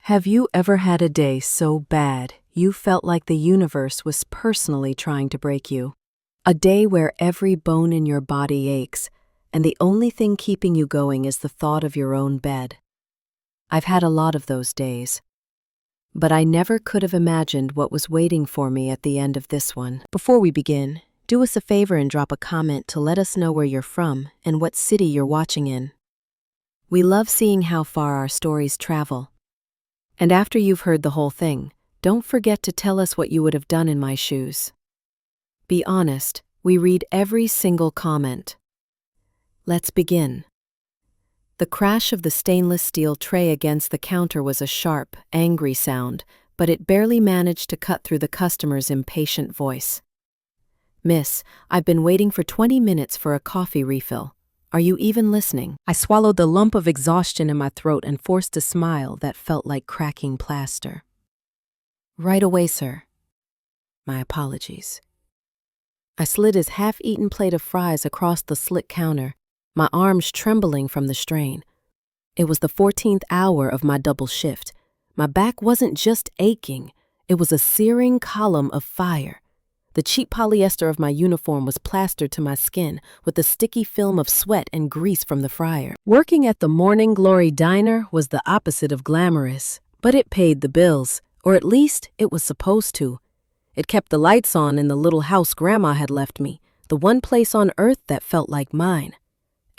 Have you ever had a day so bad you felt like the universe was personally trying to break you? A day where every bone in your body aches, and the only thing keeping you going is the thought of your own bed. I've had a lot of those days, but I never could have imagined what was waiting for me at the end of this one. Before we begin, do us a favor and drop a comment to let us know where you're from and what city you're watching in. We love seeing how far our stories travel. And after you've heard the whole thing, don't forget to tell us what you would have done in my shoes. Be honest, we read every single comment. Let's begin. The crash of the stainless steel tray against the counter was a sharp, angry sound, but it barely managed to cut through the customer's impatient voice. "Miss, I've been waiting for 20 minutes for a coffee refill. Are you even listening?" I swallowed the lump of exhaustion in my throat and forced a smile that felt like cracking plaster. "Right away, sir. My apologies." I slid his half-eaten plate of fries across the slick counter, my arms trembling from the strain. It was the 14th hour of my double shift. My back wasn't just aching, it was a searing column of fire. The cheap polyester of my uniform was plastered to my skin with the sticky film of sweat and grease from the fryer. Working at the Morning Glory Diner was the opposite of glamorous, but it paid the bills, or at least it was supposed to. It kept the lights on in the little house Grandma had left me, the one place on earth that felt like mine.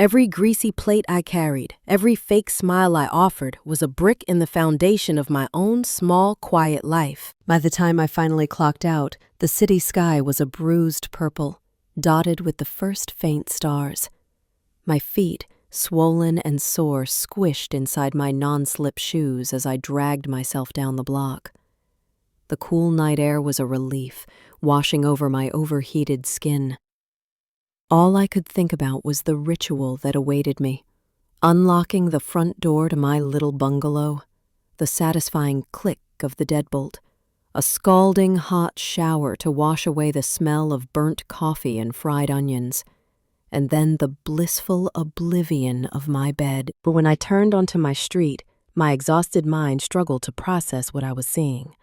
Every greasy plate I carried, every fake smile I offered was a brick in the foundation of my own small, quiet life. By the time I finally clocked out, the city sky was a bruised purple, dotted with the first faint stars. My feet, swollen and sore, squished inside my non-slip shoes as I dragged myself down the block. The cool night air was a relief, washing over my overheated skin. All I could think about was the ritual that awaited me. Unlocking the front door to my little bungalow, the satisfying click of the deadbolt, a scalding hot shower to wash away the smell of burnt coffee and fried onions, and then the blissful oblivion of my bed. But when I turned onto my street, my exhausted mind struggled to process what I was seeing.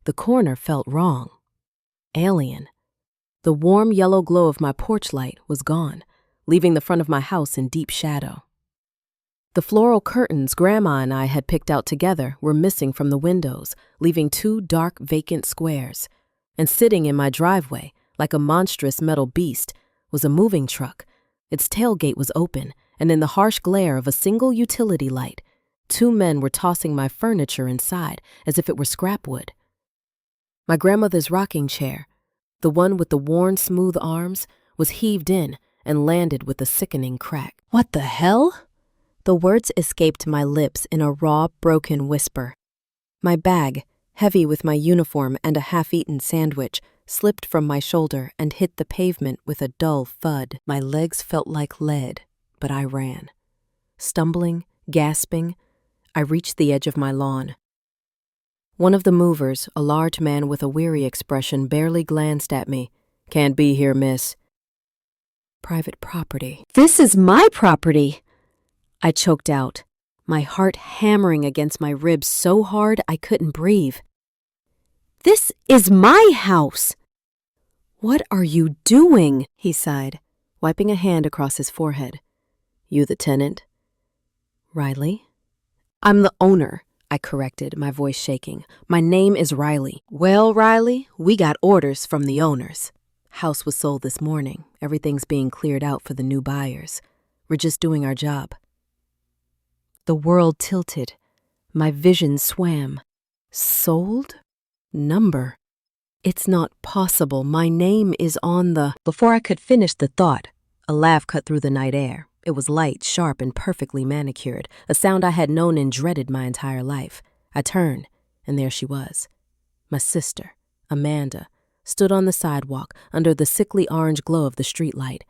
The corner felt wrong. Alien. The warm yellow glow of my porch light was gone, leaving the front of my house in deep shadow. The floral curtains Grandma and I had picked out together were missing from the windows, leaving two dark, vacant squares. And sitting in my driveway, like a monstrous metal beast, was a moving truck. Its tailgate was open, and in the harsh glare of a single utility light, two men were tossing my furniture inside as if it were scrap wood. My grandmother's rocking chair, the one with the worn, smooth arms, was heaved in and landed with a sickening crack. "What the hell?" The words escaped my lips in a raw, broken whisper. My bag, heavy with my uniform and a half-eaten sandwich, slipped from my shoulder and hit the pavement with a dull thud. My legs felt like lead, but I ran. Stumbling, gasping, I reached the edge of my lawn. One of the movers, a large man with a weary expression, barely glanced at me. "Can't be here, miss." "Private property." "This is my property!" I choked out, my heart hammering against my ribs so hard I couldn't breathe. "This is my house!" "What are you doing?" he sighed, wiping a hand across his forehead. "You the tenant?" "Riley?" "I'm the owner," I corrected, my voice shaking. "My name is Riley." "Well, Riley, we got orders from the owners. House was sold this morning. Everything's being cleared out for the new buyers. We're just doing our job." The world tilted. My vision swam. Sold? Number. It's not possible. My name is on the... Before I could finish the thought, a laugh cut through the night air. It was light, sharp, and perfectly manicured, a sound I had known and dreaded my entire life. I turned, and there she was. My sister, Amanda, stood on the sidewalk under the sickly orange glow of the streetlight.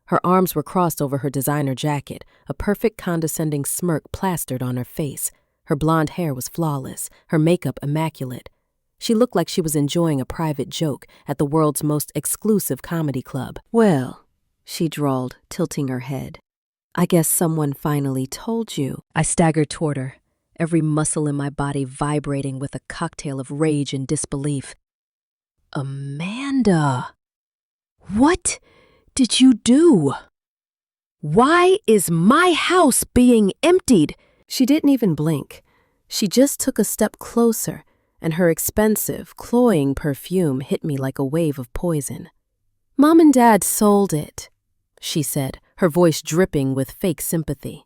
Her arms were crossed over her designer jacket, a perfect condescending smirk plastered on her face. Her blonde hair was flawless, her makeup immaculate. She looked like she was enjoying a private joke at the world's most exclusive comedy club. "Well," she drawled, tilting her head. "I guess someone finally told you." I staggered toward her. every muscle in my body vibrating with a cocktail of rage and disbelief. Amanda, what did you do? Why is my house being emptied? She didn't even blink. She just took a step closer, and her expensive, cloying perfume hit me like a wave of poison. Mom and Dad sold it, she said, her voice dripping with fake sympathy.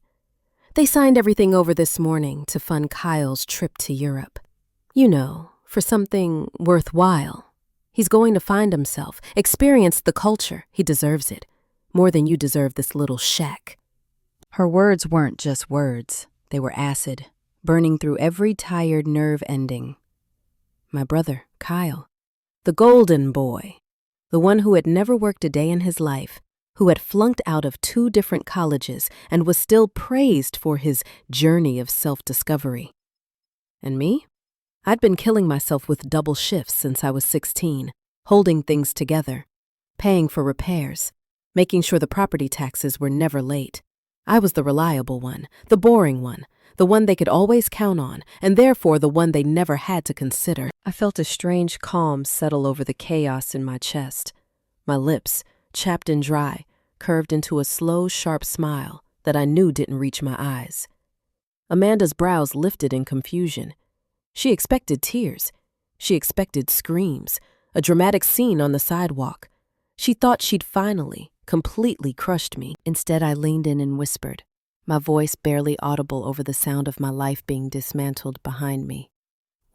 They signed everything over this morning to fund Kyle's trip to Europe. You know, for something worthwhile. He's going to find himself, experience the culture. He deserves it. More than you deserve this little shack. Her words weren't just words. They were acid, burning through every tired nerve ending. My brother, Kyle, the golden boy, the one who had never worked a day in his life, who had flunked out of 2 different colleges and was still praised for his journey of self-discovery. And me? I'd been killing myself with double shifts since I was 16, holding things together, paying for repairs, making sure the property taxes were never late. I was the reliable one, the boring one, the one they could always count on, and therefore the one they never had to consider. I felt a strange calm settle over the chaos in my chest. My lips, chapped and dry, curved into a slow, sharp smile that I knew didn't reach my eyes. Amanda's brows lifted in confusion. She expected tears. She expected screams, a dramatic scene on the sidewalk. She thought she'd finally, completely crushed me. Instead, I leaned in and whispered, my voice barely audible over the sound of my life being dismantled behind me.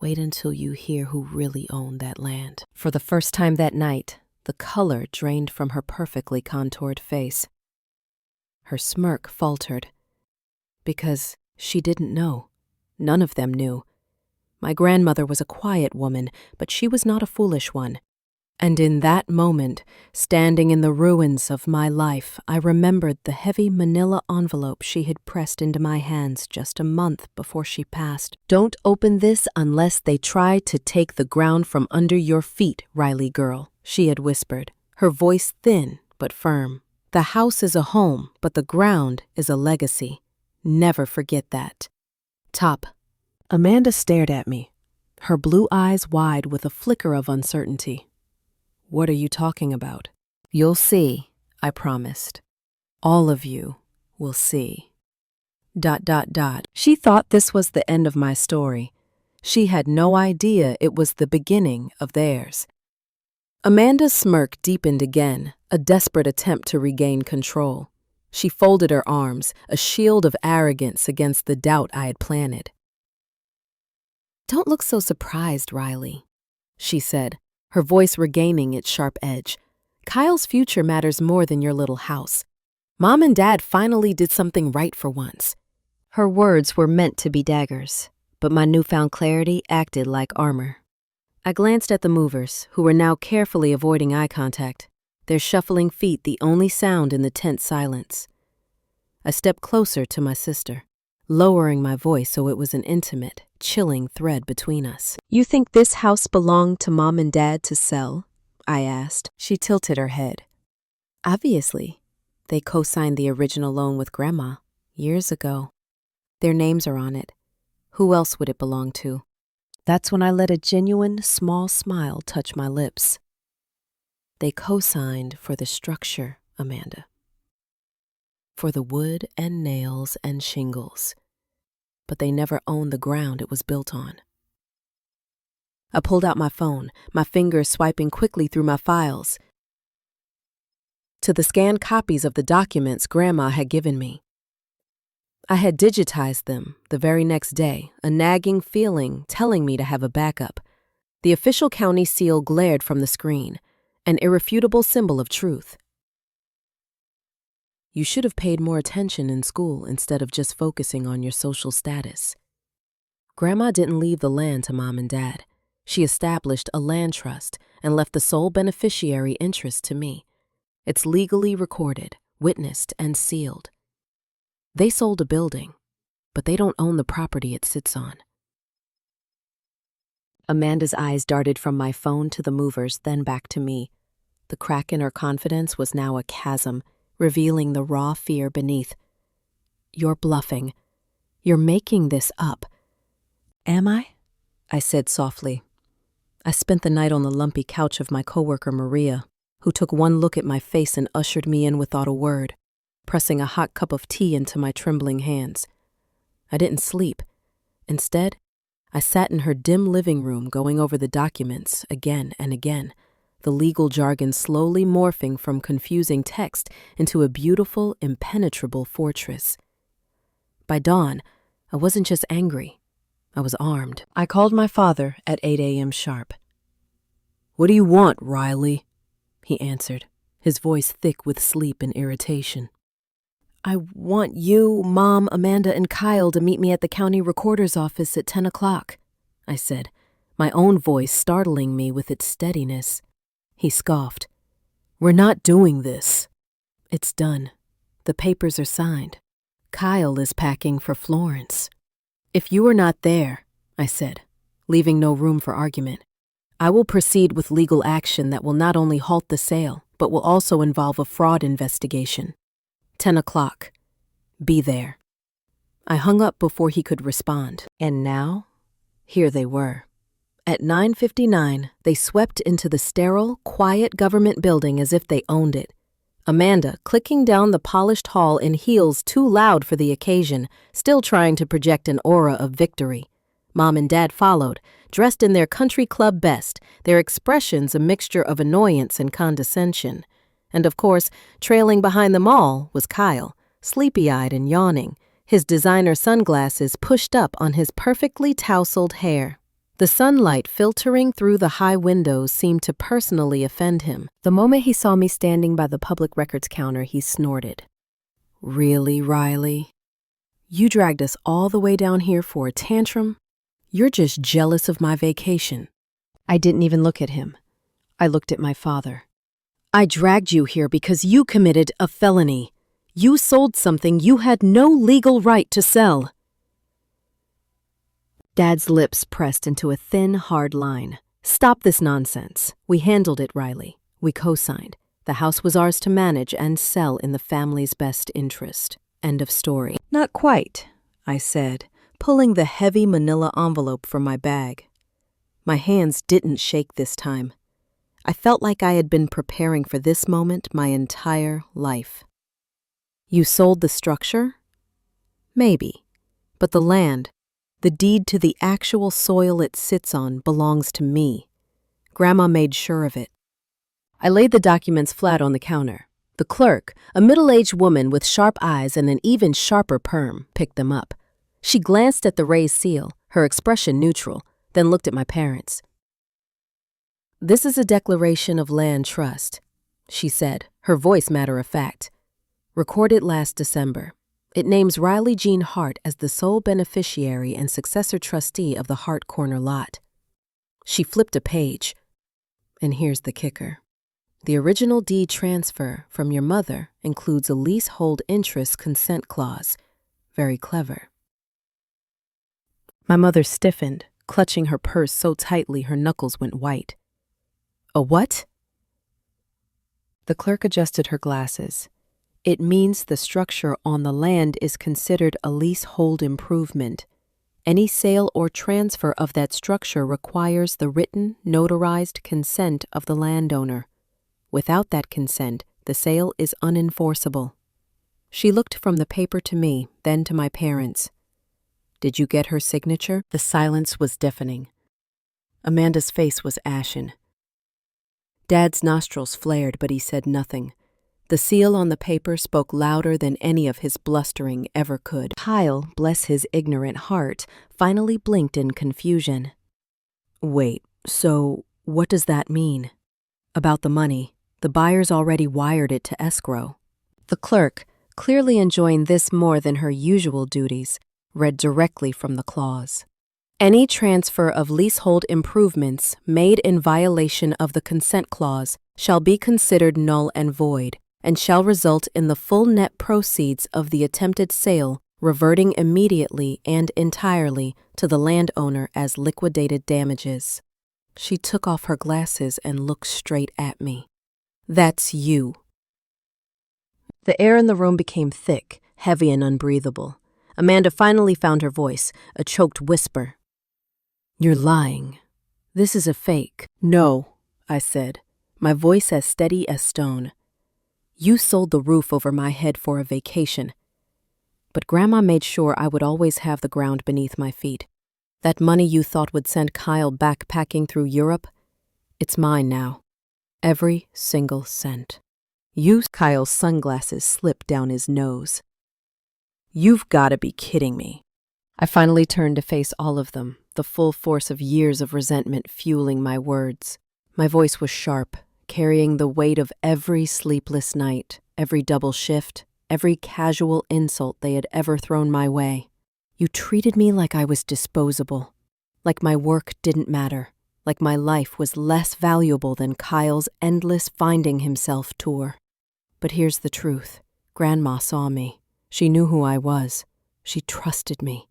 Wait until you hear who really owned that land. For the first time that night, the color drained from her perfectly contoured face. Her smirk faltered. Because she didn't know. None of them knew. My grandmother was a quiet woman, but she was not a foolish one. And in that moment, standing in the ruins of my life, I remembered the heavy manila envelope she had pressed into my hands just a month before she passed. Don't open this unless they try to take the ground from under your feet, Riley girl, she had whispered, her voice thin but firm. The house is a home, but the ground is a legacy. Never forget that. Top. Amanda stared at me, her blue eyes wide with a flicker of uncertainty. What are you talking about? You'll see, I promised. All of you will see. ... She thought this was the end of my story. She had no idea it was the beginning of theirs. Amanda's smirk deepened again, a desperate attempt to regain control. She folded her arms, a shield of arrogance against the doubt I had planted. Don't look so surprised, Riley, she said, her voice regaining its sharp edge. Kyle's future matters more than your little house. Mom and Dad finally did something right for once. Her words were meant to be daggers, but my newfound clarity acted like armor. I glanced at the movers, who were now carefully avoiding eye contact, their shuffling feet the only sound in the tense silence. I stepped closer to my sister, lowering my voice so it was an intimate, chilling thread between us. You think this house belonged to Mom and Dad to sell? I asked. She tilted her head. Obviously. They co-signed the original loan with Grandma years ago. Their names are on it. Who else would it belong to? That's when I let a genuine, small smile touch my lips. They co-signed for the structure, Amanda. For the wood and nails and shingles. But they never owned the ground it was built on. I pulled out my phone, my fingers swiping quickly through my files to the scanned copies of the documents Grandma had given me. I had digitized them the very next day, a nagging feeling telling me to have a backup. The official county seal glared from the screen, an irrefutable symbol of truth. You should have paid more attention in school instead of just focusing on your social status. Grandma didn't leave the land to Mom and Dad. She established a land trust and left the sole beneficiary interest to me. It's legally recorded, witnessed, and sealed. They sold a building, but they don't own the property it sits on. Amanda's eyes darted from my phone to the movers, then back to me. The crack in her confidence was now a chasm, revealing the raw fear beneath. You're bluffing. You're making this up. Am I? I said softly. I spent the night on the lumpy couch of my coworker Maria, who took one look at my face and ushered me in without a word, pressing a hot cup of tea into my trembling hands. I didn't sleep. Instead, I sat in her dim living room going over the documents again and again, the legal jargon slowly morphing from confusing text into a beautiful, impenetrable fortress. By dawn, I wasn't just angry. I was armed. I called my father at 8 a.m. sharp. "What do you want, Riley?" he answered, his voice thick with sleep and irritation. "I want you, Mom, Amanda, and Kyle to meet me at the county recorder's office at 10 o'clock, I said, my own voice startling me with its steadiness. He scoffed. "We're not doing this." "It's done. The papers are signed. Kyle is packing for Florence." "If you are not there," I said, leaving no room for argument, "I will proceed with legal action that will not only halt the sale, but will also involve a fraud investigation. 10 o'clock. Be there." I hung up before he could respond. And now, here they were. At 9:59, they swept into the sterile, quiet government building as if they owned it. Amanda, clicking down the polished hall in heels too loud for the occasion, still trying to project an aura of victory. Mom and Dad followed, dressed in their country club best, their expressions a mixture of annoyance and condescension. And of course, trailing behind them all was Kyle, sleepy-eyed and yawning, his designer sunglasses pushed up on his perfectly tousled hair. The sunlight filtering through the high windows seemed to personally offend him. The moment he saw me standing by the public records counter, he snorted. "Really, Riley? You dragged us all the way down here for a tantrum? You're just jealous of my vacation." I didn't even look at him. I looked at my father. "I dragged you here because you committed a felony. You sold something you had no legal right to sell." Dad's lips pressed into a thin, hard line. "Stop this nonsense. We handled it, Riley. We co-signed. The house was ours to manage and sell in the family's best interest. End of story." "Not quite," I said, pulling the heavy manila envelope from my bag. My hands didn't shake this time. I felt like I had been preparing for this moment my entire life. "You sold the structure?" "Maybe. But the land, the deed to the actual soil it sits on, belongs to me. Grandma made sure of it." I laid the documents flat on the counter. The clerk, a middle-aged woman with sharp eyes and an even sharper perm, picked them up. She glanced at the raised seal, her expression neutral, then looked at my parents. "This is a declaration of land trust," she said, her voice matter-of-fact. "Recorded last December. It names Riley Jean Hart as the sole beneficiary and successor trustee of the Hart Corner lot." She flipped a page. "And here's the kicker. The original deed transfer from your mother includes a leasehold interest consent clause. Very clever." My mother stiffened, clutching her purse so tightly her knuckles went white. "A what?" The clerk adjusted her glasses. "It means the structure on the land is considered a leasehold improvement. Any sale or transfer of that structure requires the written, notarized consent of the landowner. Without that consent, the sale is unenforceable." She looked from the paper to me, then to my parents. "Did you get her signature?" The silence was deafening. Amanda's face was ashen. Dad's nostrils flared, but he said nothing. The seal on the paper spoke louder than any of his blustering ever could. Kyle, bless his ignorant heart, finally blinked in confusion. "Wait, so what does that mean?" "About the money. The buyers already wired it to escrow." The clerk, clearly enjoying this more than her usual duties, read directly from the clause. "Any transfer of leasehold improvements made in violation of the consent clause shall be considered null and void, and shall result in the full net proceeds of the attempted sale reverting immediately and entirely to the landowner as liquidated damages." She took off her glasses and looked straight at me. "That's you." The air in the room became thick, heavy and unbreathable. Amanda finally found her voice, a choked whisper. You're lying. This is a fake. No, I said, my voice as steady as stone. You sold the roof over my head for a vacation. But Grandma made sure I would always have the ground beneath my feet. That money you thought would send Kyle backpacking through Europe, it's mine now. Every single cent. Kyle's sunglasses slipped down his nose. You've got to be kidding me. I finally turned to face all of them, the full force of years of resentment fueling my words. My voice was sharp, carrying the weight of every sleepless night, every double shift, every casual insult they had ever thrown my way. You treated me like I was disposable, like my work didn't matter, like my life was less valuable than Kyle's endless finding himself tour. But here's the truth. Grandma saw me. She knew who I was. She trusted me.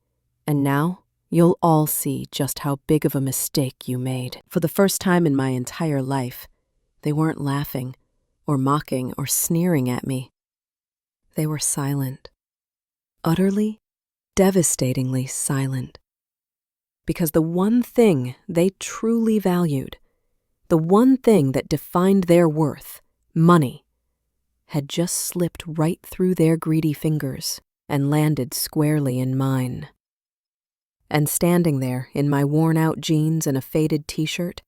And now, you'll all see just how big of a mistake you made. For the first time in my entire life, they weren't laughing, or mocking, or sneering at me. They were silent. Utterly, devastatingly silent. Because the one thing they truly valued, the one thing that defined their worth, money, had just slipped right through their greedy fingers and landed squarely in mine. And standing there in my worn-out jeans and a faded t-shirt,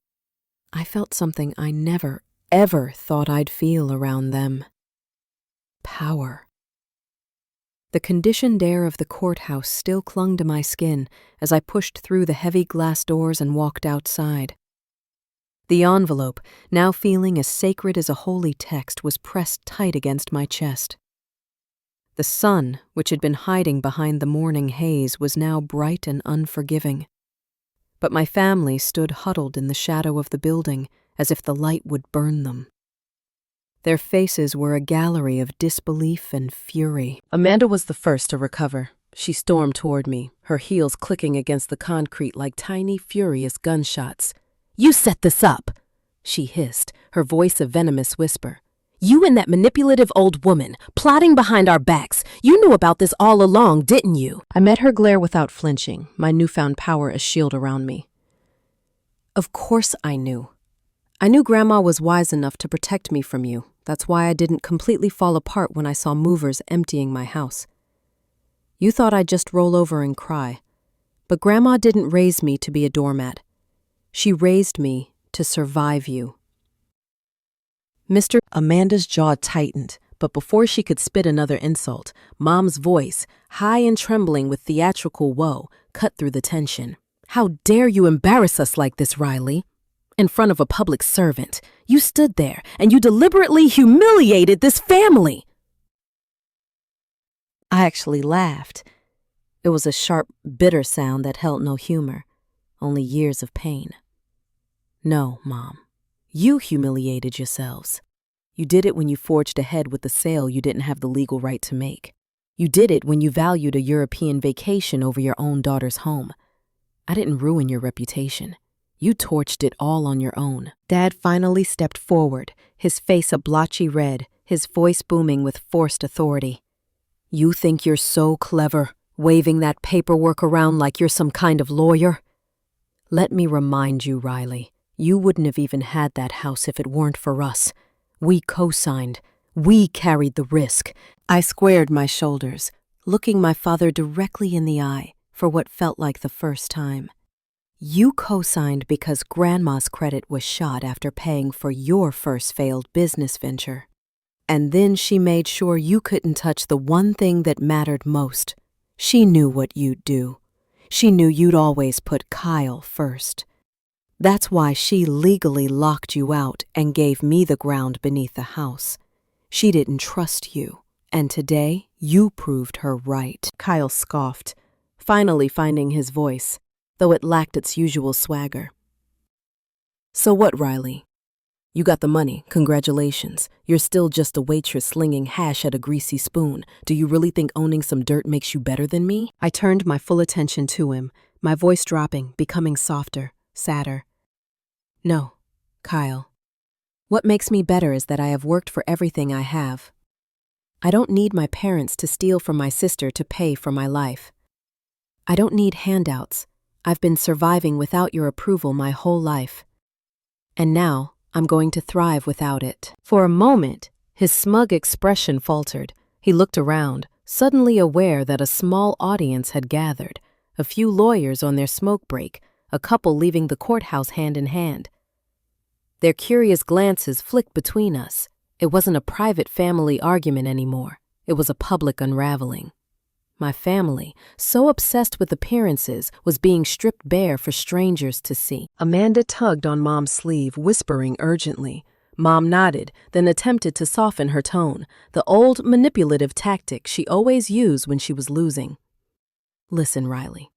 I felt something I never, ever thought I'd feel around them. Power. The conditioned air of the courthouse still clung to my skin as I pushed through the heavy glass doors and walked outside. The envelope, now feeling as sacred as a holy text, was pressed tight against my chest. The sun, which had been hiding behind the morning haze, was now bright and unforgiving. But my family stood huddled in the shadow of the building, as if the light would burn them. Their faces were a gallery of disbelief and fury. Amanda was the first to recover. She stormed toward me, her heels clicking against the concrete like tiny, furious gunshots. "You set this up," she hissed, her voice a venomous whisper. "You and that manipulative old woman, plotting behind our backs. You knew about this all along, didn't you?" I met her glare without flinching, my newfound power a shield around me. Of course I knew. I knew Grandma was wise enough to protect me from you. That's why I didn't completely fall apart when I saw movers emptying my house. You thought I'd just roll over and cry. But Grandma didn't raise me to be a doormat. She raised me to survive you. Amanda's jaw tightened, but before she could spit another insult, Mom's voice, high and trembling with theatrical woe, cut through the tension. "How dare you embarrass us like this, Riley? In front of a public servant. You stood there and you deliberately humiliated this family." I actually laughed. It was a sharp, bitter sound that held no humor, only years of pain. "No, Mom. You humiliated yourselves. You did it when you forged ahead with a sale you didn't have the legal right to make. You did it when you valued a European vacation over your own daughter's home. I didn't ruin your reputation. You torched it all on your own." Dad finally stepped forward, his face a blotchy red, his voice booming with forced authority. "You think you're so clever, waving that paperwork around like you're some kind of lawyer? Let me remind you, Riley, you wouldn't have even had that house if it weren't for us. We co-signed. We carried the risk." I squared my shoulders, looking my father directly in the eye for what felt like the first time. "You co-signed because Grandma's credit was shot after paying for your first failed business venture. And then she made sure you couldn't touch the one thing that mattered most. She knew what you'd do. She knew you'd always put Kyle first. That's why she legally locked you out and gave me the ground beneath the house. She didn't trust you, and today you proved her right." Kyle scoffed, finally finding his voice, though it lacked its usual swagger. "So what, Riley? You got the money, congratulations. You're still just a waitress slinging hash at a greasy spoon. Do you really think owning some dirt makes you better than me?" I turned my full attention to him, my voice dropping, becoming softer, sadder. "No, Kyle. What makes me better is that I have worked for everything I have. I don't need my parents to steal from my sister to pay for my life. I don't need handouts. I've been surviving without your approval my whole life. And now, I'm going to thrive without it." For a moment, his smug expression faltered. He looked around, suddenly aware that a small audience had gathered, a few lawyers on their smoke break, a couple leaving the courthouse hand in hand. Their curious glances flicked between us. It wasn't a private family argument anymore. It was a public unraveling. My family, so obsessed with appearances, was being stripped bare for strangers to see. Amanda tugged on Mom's sleeve, whispering urgently. Mom nodded, then attempted to soften her tone, the old manipulative tactic she always used when she was losing. "Listen, Riley,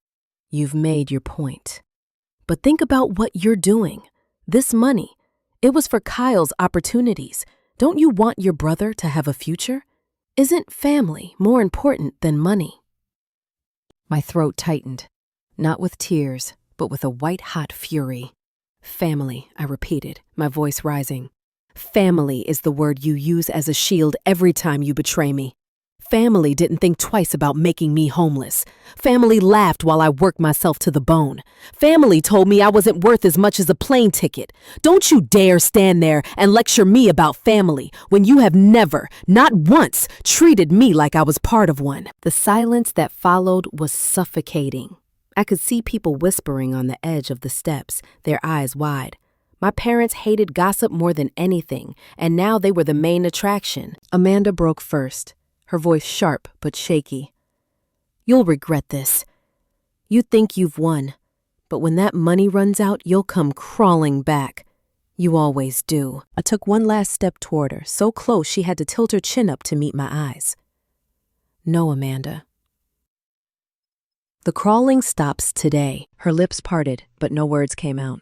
you've made your point. But think about what you're doing. This money, it was for Kyle's opportunities. Don't you want your brother to have a future? Isn't family more important than money?" My throat tightened, not with tears, but with a white-hot fury. "Family," I repeated, my voice rising. "Family is the word you use as a shield every time you betray me. Family didn't think twice about making me homeless. Family laughed while I worked myself to the bone. Family told me I wasn't worth as much as a plane ticket. Don't you dare stand there and lecture me about family when you have never, not once, treated me like I was part of one." The silence that followed was suffocating. I could see people whispering on the edge of the steps, their eyes wide. My parents hated gossip more than anything, and now they were the main attraction. Amanda broke first, her voice sharp but shaky. "You'll regret this. You think you've won, but when that money runs out, you'll come crawling back. You always do." I took one last step toward her, so close she had to tilt her chin up to meet my eyes. "No, Amanda." "The crawling stops today." Her lips parted, but no words came out.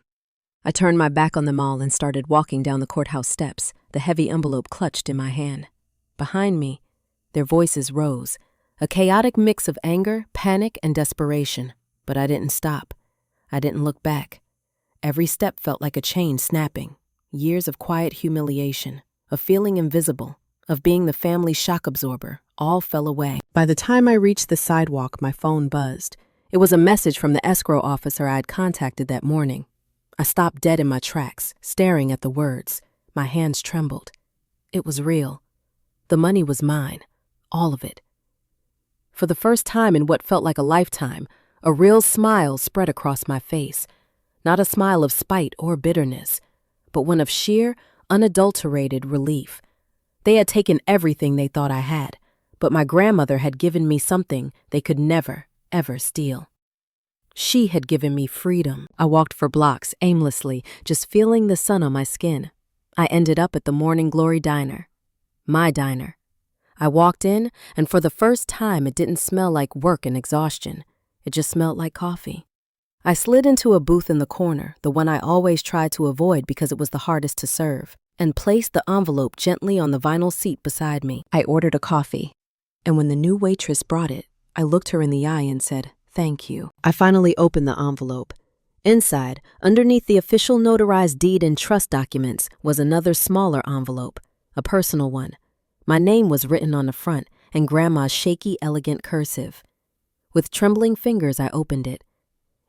I turned my back on them all and started walking down the courthouse steps, the heavy envelope clutched in my hand. Behind me, their voices rose, a chaotic mix of anger, panic, and desperation. But I didn't stop. I didn't look back. Every step felt like a chain snapping. Years of quiet humiliation, of feeling invisible, of being the family shock absorber, all fell away. By the time I reached the sidewalk, my phone buzzed. It was a message from the escrow officer I had contacted that morning. I stopped dead in my tracks, staring at the words. My hands trembled. It was real. The money was mine. All of it. For the first time in what felt like a lifetime, a real smile spread across my face. Not a smile of spite or bitterness, but one of sheer, unadulterated relief. They had taken everything they thought I had, but my grandmother had given me something they could never, ever steal. She had given me freedom. I walked for blocks, aimlessly, just feeling the sun on my skin. I ended up at the Morning Glory Diner. My diner. I walked in, and for the first time it didn't smell like work and exhaustion. It just smelled like coffee. I slid into a booth in the corner, the one I always tried to avoid because it was the hardest to serve, and placed the envelope gently on the vinyl seat beside me. I ordered a coffee, and when the new waitress brought it, I looked her in the eye and said, "Thank you." I finally opened the envelope. Inside, underneath the official notarized deed and trust documents, was another smaller envelope, a personal one. My name was written on the front, and Grandma's shaky, elegant cursive. With trembling fingers, I opened it.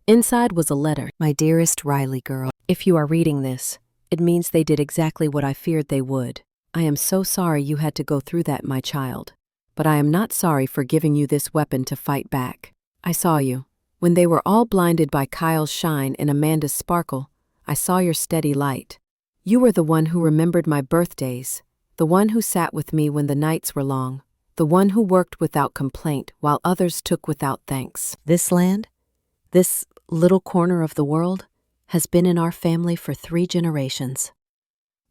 Inside was a letter. "My dearest Riley girl, if you are reading this, it means they did exactly what I feared they would. I am so sorry you had to go through that, my child. But I am not sorry for giving you this weapon to fight back. I saw you. When they were all blinded by Kyle's shine and Amanda's sparkle, I saw your steady light. You were the one who remembered my birthdays, the one who sat with me when the nights were long, the one who worked without complaint while others took without thanks. This land, this little corner of the world, has been in our family for 3 generations,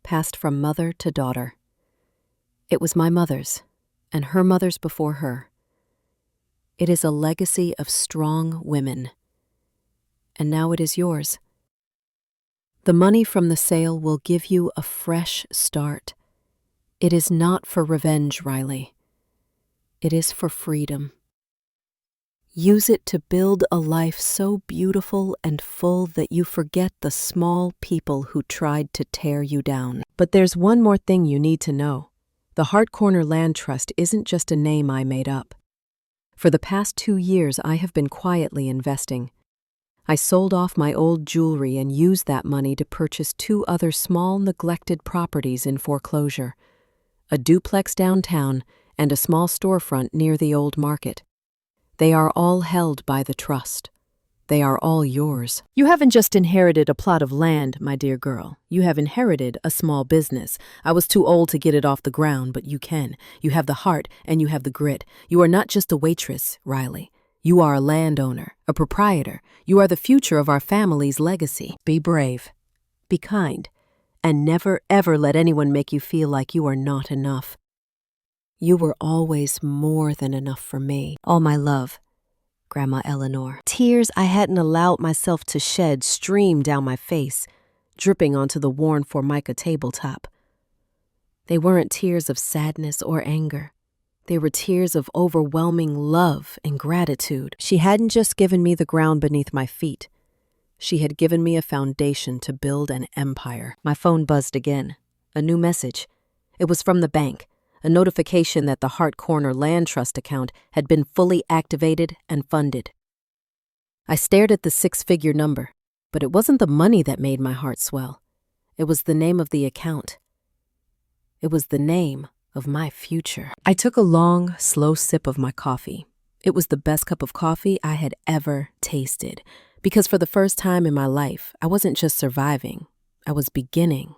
passed from mother to daughter. It was my mother's, and her mother's before her. It is a legacy of strong women. And now it is yours. The money from the sale will give you a fresh start. It is not for revenge, Riley. It is for freedom. Use it to build a life so beautiful and full that you forget the small people who tried to tear you down. But there's one more thing you need to know. The Hart Corner Land Trust isn't just a name I made up. For the past 2 years, I have been quietly investing. I sold off my old jewelry and used that money to purchase 2 other small, neglected properties in foreclosure, a duplex downtown and a small storefront near the old market. They are all held by the trust. They are all yours. You haven't just inherited a plot of land, my dear girl. You have inherited a small business. I was too old to get it off the ground, but you can. You have the heart and you have the grit. You are not just a waitress, Riley. You are a landowner, a proprietor. You are the future of our family's legacy. Be brave, be kind, and never ever let anyone make you feel like you are not enough. You were always more than enough for me. All my love, Grandma Eleanor. Tears I hadn't allowed myself to shed streamed down my face, dripping onto the worn Formica tabletop. They weren't tears of sadness or anger. They were tears of overwhelming love and gratitude. She hadn't just given me the ground beneath my feet. She had given me a foundation to build an empire. My phone buzzed again. A new message. It was from the bank, a notification that the Hart Corner Land Trust account had been fully activated and funded. I stared at the 6-figure number, but it wasn't the money that made my heart swell. It was the name of the account. It was the name of my future. I took a long, slow sip of my coffee. It was the best cup of coffee I had ever tasted, because for the first time in my life, I wasn't just surviving, I was beginning